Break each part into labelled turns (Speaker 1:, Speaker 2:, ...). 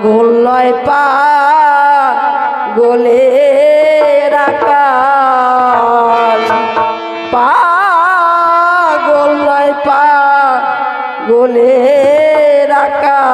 Speaker 1: পাগল নয় পাগলের আকার, পাগল নয় পাগলের আকার।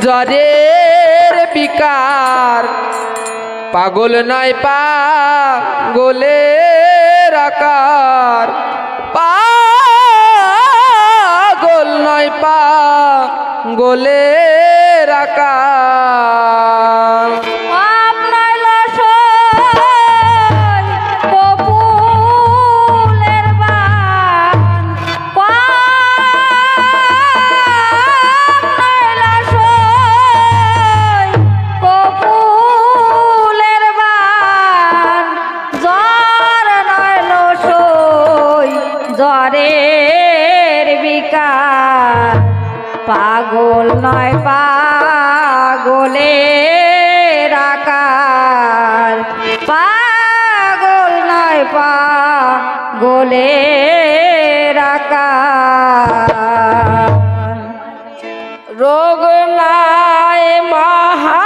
Speaker 2: জ্বরের বিকার, পাগল নয় পাগলের আকার, পাগল নয় পাগলের আকার।
Speaker 3: জ্বরের বিকার, পাগল নয় পাগলের আকার, পাগল নয় পাগলের আকার।
Speaker 1: রোগ নাই মহা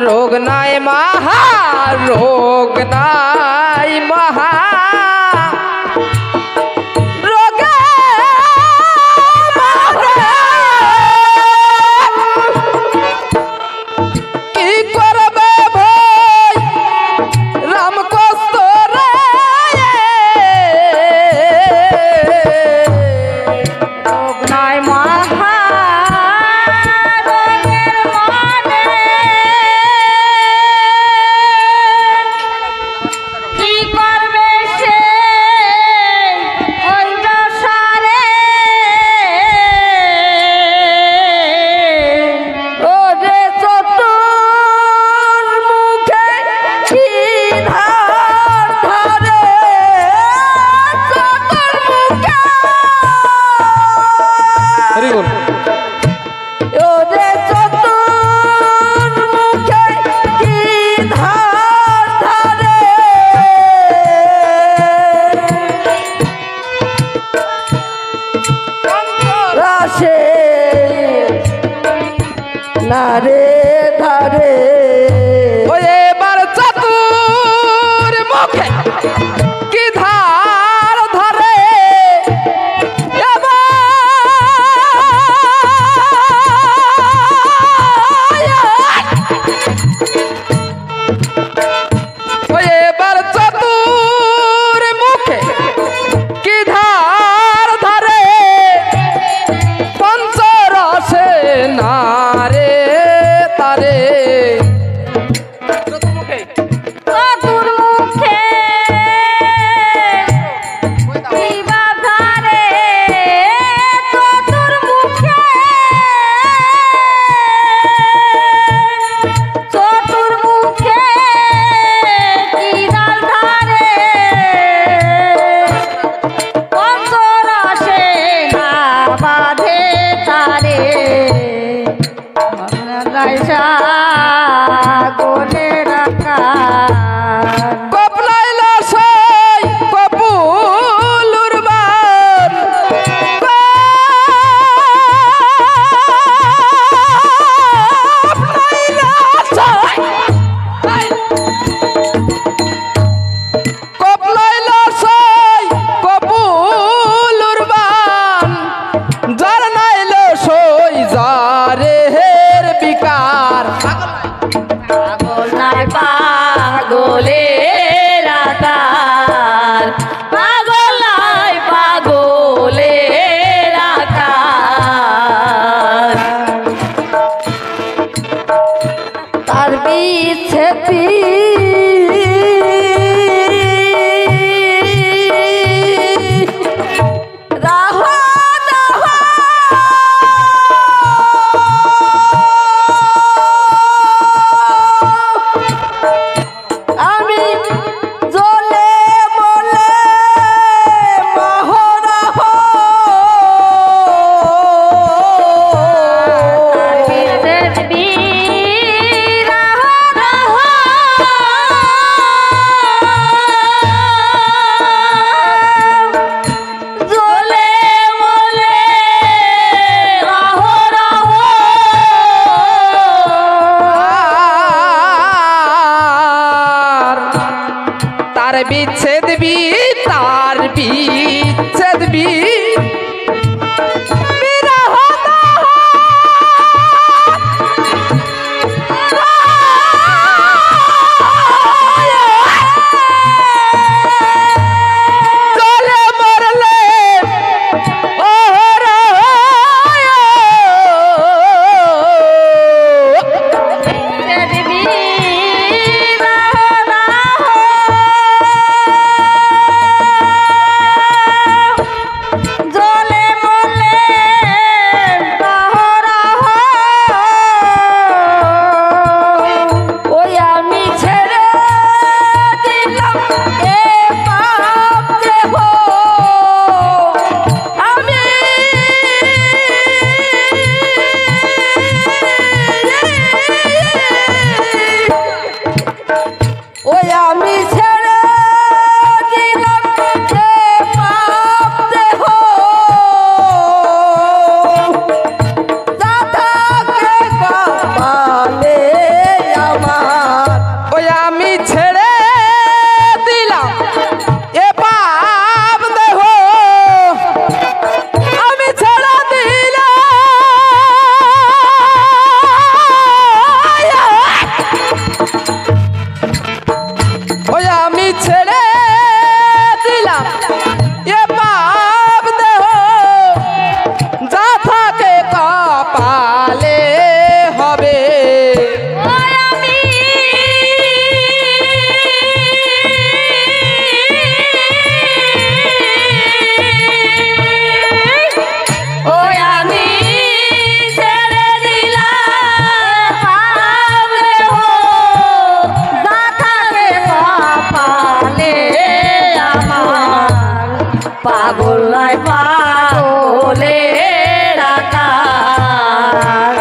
Speaker 2: रोग नाय महा, रोग नाय महा, रोग की करबे भाई राम कष्ट रे।
Speaker 3: रोग नाय महा,
Speaker 1: নারে ধারে
Speaker 2: এবার চতুর মুখে কি ধার ধরে, এবার চতুর মুখে কি ধার ধরে, পঞ্চরসে নারে তারে।
Speaker 3: চতুর মুখে কিবা ধারে, চতুর মুখে, চতুর মুখে কি ডাল ধারে, পঞ্চরসে না বাঁধে তারে। পাগলের আকার,
Speaker 2: কপলাইলা সাই কপুলুর মান, কপলাইলা সাই
Speaker 1: তার বিচ্ছেদি রাহ আমি জ্বলে মলে মহরহ জ্বলে মলে মহরহ
Speaker 2: তার বিচ্ছেদ বি তার বিচ্ছেদ বি বিরহ চলে মরলে
Speaker 3: জ্বলে মলে
Speaker 1: ওই আমি ছেড়ে দিলাম এ পাপ দেহ আমি ওই আমি ছেড়ে দিলাম এ পাপ দেহ দাদাকে কপালে আমার
Speaker 2: ওই আমি ছেড়ে দিলাম এ পাপ দেহ আমি ছেড়ে দিলাম ওই আমি ছেড়ে দিলাম এ পাপ দেহ যা থাকে কপালে হবে
Speaker 1: ওই আমি ছেড়ে দিলাম পাপ দেহ দাদাকে কপালে আমার পাগল নয় পাগলের আকার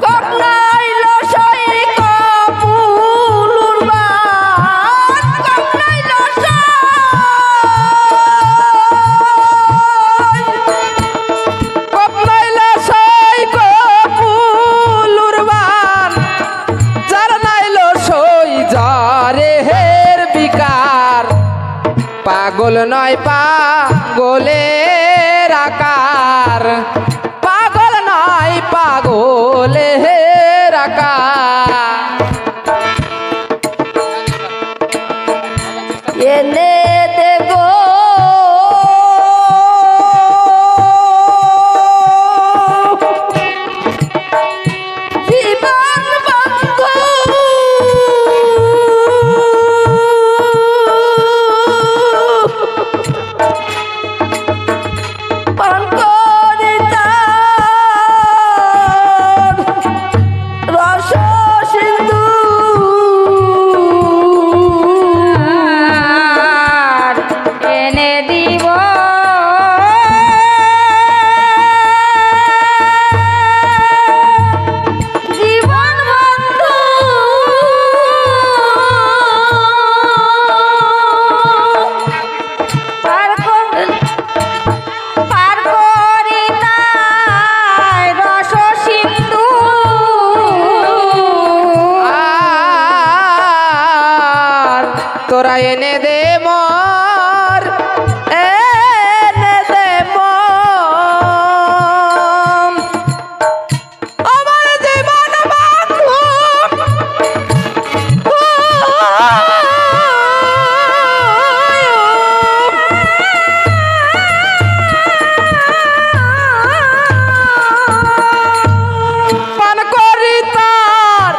Speaker 1: কখনাইল সই কপুলুর বান কখনাইল
Speaker 2: কপনাইলা সই কপুলুর বান যার নাইলো সই যারে হের বিকার পাগল নয় পাগলের আকার পাগল নয় পাগলের আকার
Speaker 1: এনে দেগো জীবন বন্ধু পান করে তার রস সিন্ধু
Speaker 3: এনে দিব
Speaker 1: জীবন বন্ধু
Speaker 3: পার করি তাই রস সিন্ধু
Speaker 2: আর তোরা এনে দে মর এনে দে মন আমার জীবন বন্ধু পান করি তার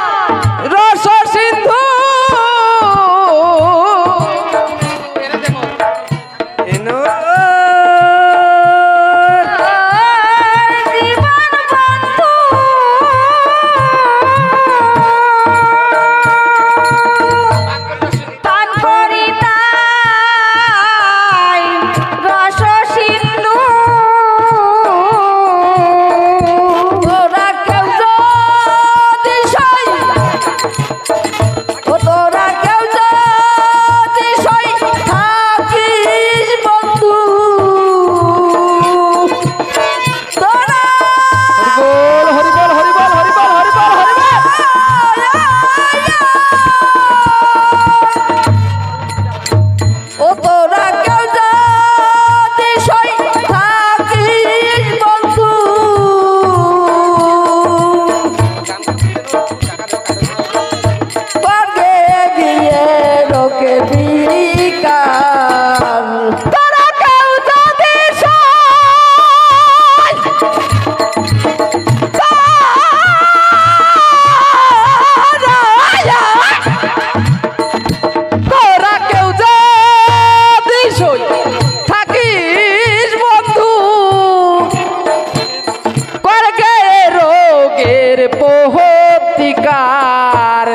Speaker 2: বিকার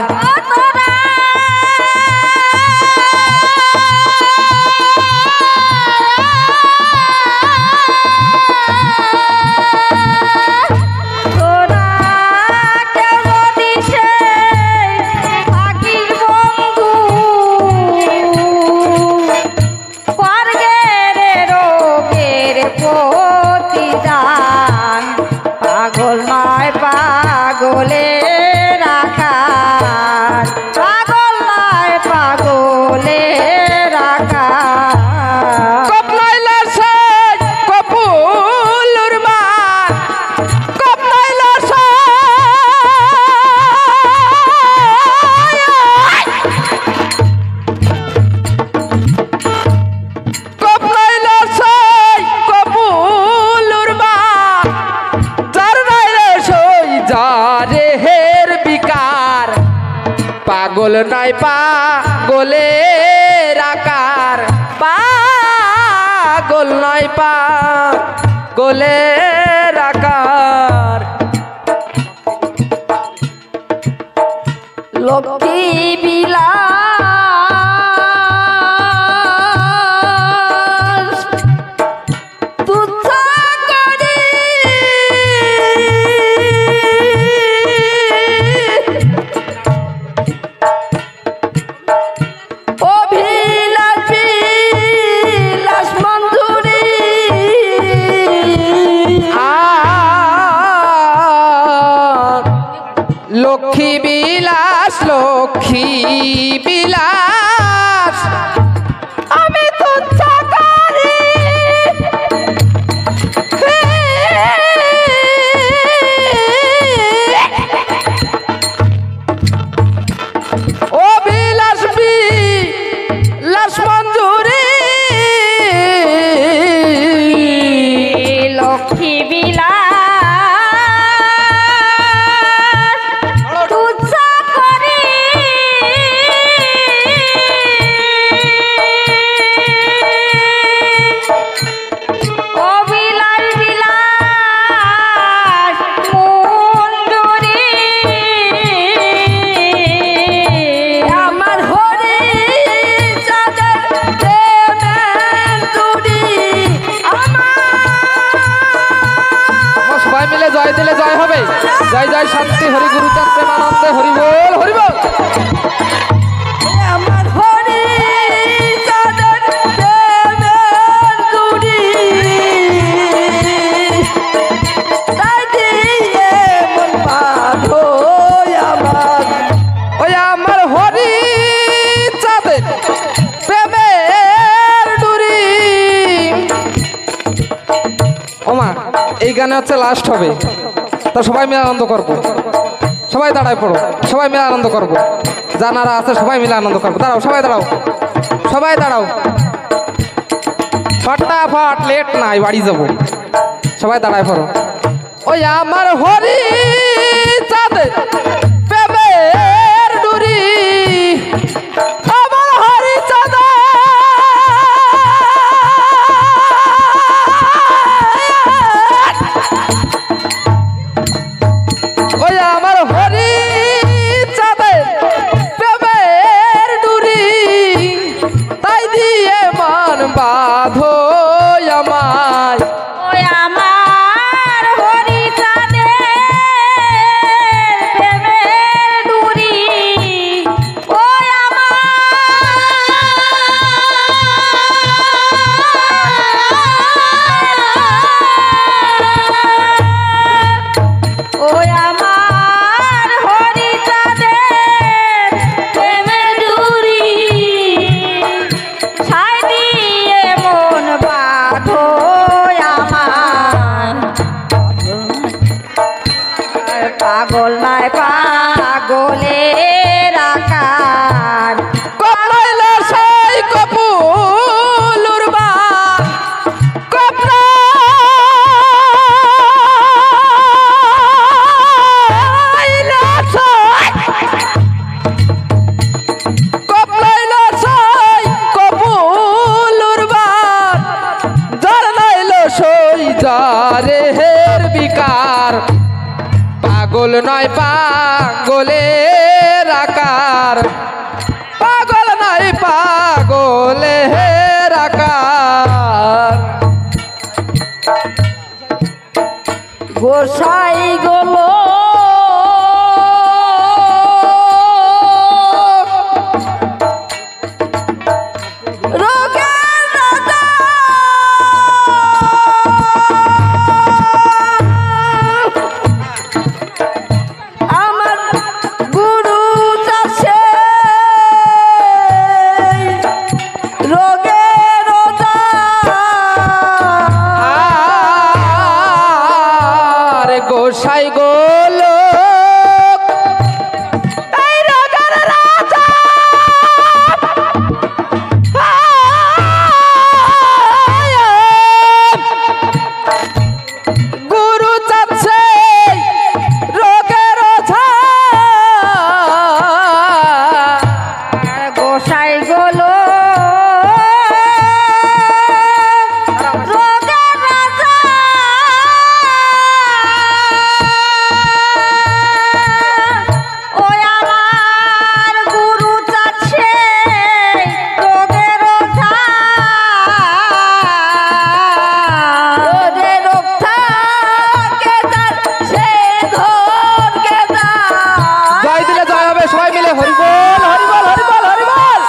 Speaker 3: তোরা কেউ যদি সেই থাকিস বন্ধু স্বর্গের রোগের প্রতিদান পাগল নয় পাগলের আকার পাগল নয় পাগলের আকার
Speaker 2: কপনাইলার সেই কপুলুর মান কপনাইলার কপনাইলার সেই কপুলুর মান যার নাইলে সই যারে হের বিকার পাগল নয় পাগলের আকার পাগল নয় পাগলের আকার
Speaker 1: লক্ষ্মী বিলাস তুচ্ছ করি অভিলাষ বিলাস মঞ্জুরি
Speaker 2: আর লক্ষ্মী বিলাস লক্ষ্মী বিলাস আমি তুচ্ছ করি ও বিলাস বিলাস মঞ্জুরি
Speaker 3: লক্ষ্মী বিলাস তুচ্ছ করি অবিলাস বিলাস মঞ্জুরি
Speaker 1: আমার হরি চাঁদের প্রেমের জুড়ি
Speaker 2: আমার সবাই মিলে জয় দিলে জয় হবে জয় জয় শান্তি হরি গুরুচাঁদ প্রেমানন্দে হরি বল হরি বল
Speaker 1: আমার হরি চাঁদের প্রেমের জুড়ি তাই দিয়ে মন বাঁধো আমার
Speaker 2: ওই আমার হরি চাঁদের প্রেমের ডুরি ওমা এই গানে হচ্ছে লাস্ট হবে তা সবাই মিলে আনন্দ করবো সবাই দাঁড়ায় পড়ো সবাই মিলে আনন্দ করবো জানারা আছে সবাই মিলে আনন্দ করবো দাঁড়াও সবাই দাঁড়াও সবাই দাঁড়াও ফটাফট লেট নাই বাড়ি যাবো সবাই দাঁড়ায় পড়ো ওই আমার হরি চাঁদের প্রেমের ডুরি আমার হরি চাঁদের ওই আমার হরি চাঁদের প্রেমের ডুরি তাই দিয়ে মান বাঁধো আমায়
Speaker 3: ওই আমার হরি চাঁদের
Speaker 2: আকার পাগল নাই পাগলের আকার
Speaker 1: গোসাই গলো রোগের রাজা আমার গুরু চাষে রোগের রাজা
Speaker 2: আর গোসাই গোলো এই রাজার রাজা গুরু চাচ্ছে রোগের ওঝা
Speaker 3: গোসাই গলো রোগের রাজা ওই আমার গুরু চাচ্ছে রোগের ওঝা
Speaker 1: ওরে রোগ থাকে তার সে ধরকে যায়
Speaker 2: জয় দিলে জয় হবে সবাই মিলে হরিবল হরিবল হরিবল হরিবল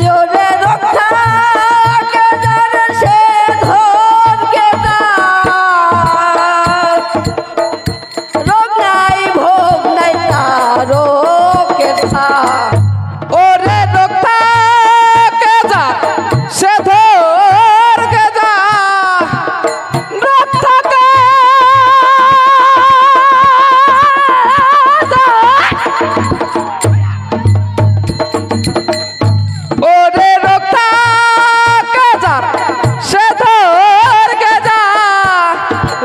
Speaker 1: ওরে রোগ থাকে তার সে ধরকে যায় রোগ নাই ভোগ নাই তারও কেথা
Speaker 2: ওরে রক্তা কে যা সে ধর কে যা রক্তা কে যা। ওরে রক্তা কে যা সে ধর কে যা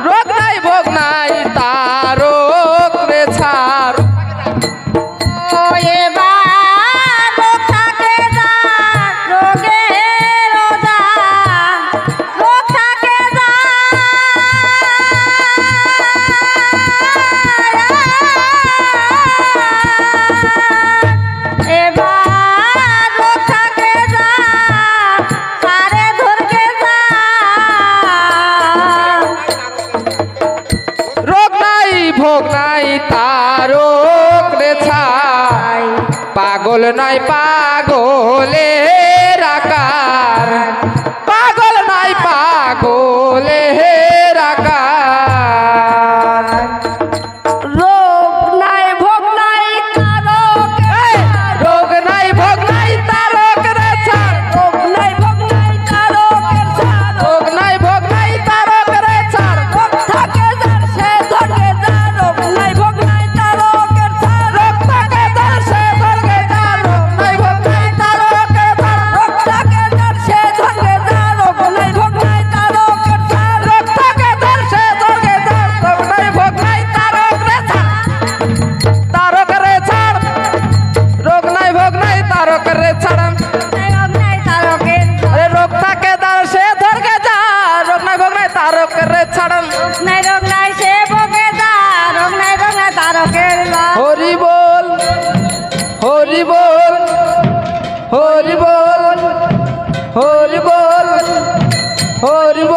Speaker 2: রোগ নাই ভোগ নাই তারক রে ছাড়
Speaker 3: ও এবার রোগ থাকে যার রোগের ওঝা রোগ থাকে যার এবার রোগ থাকে যার তারে ধরকে যার
Speaker 2: রোগ নাই ভোগ নাই তারক রে ছাই পাগল নাই পাগলের আকার পাগল নাই পাগলের আকার
Speaker 1: রোগ নাই ভোগ নাই তারক
Speaker 2: রোগ নাই ভোগ নাই তারক রে ছাড়
Speaker 1: রোগ নাই ভোগ নাই তারকের ছাড়
Speaker 2: রোগ নাই ভোগ নাই তারক রে ছাড়
Speaker 1: রোগ থাকে যার সে ধরকে যায় রোগ নাই ভোগ নাই তারকের ছাড়
Speaker 2: রোগ থাকে যার সে ধরকে যা রোগ নাই ভোগ নাই তারকের ছাড়
Speaker 1: রোগ থাকে যার সে ধরকে যায় রোগ নাই ভোগ নাই তারকের ছাড়
Speaker 2: রোগ থাকে যার সে ধরকে যা রোগ নাই ভোগ নাই তারক রে ছাড় তারক রে ছাড় রোগ নাই ভোগ নাই তারক রে ছাড়
Speaker 3: রোগ নাই তারকের
Speaker 2: আরে রোগ থাকে যার সে ধরকে যা রোগ নাই ভোগ নাই তারক রে ছাড়
Speaker 3: রোগ নাই সে ভোগে যা রোগ নাই তারকের যা
Speaker 2: হরি বল হরি বল হরি বল হরি বল হরি বল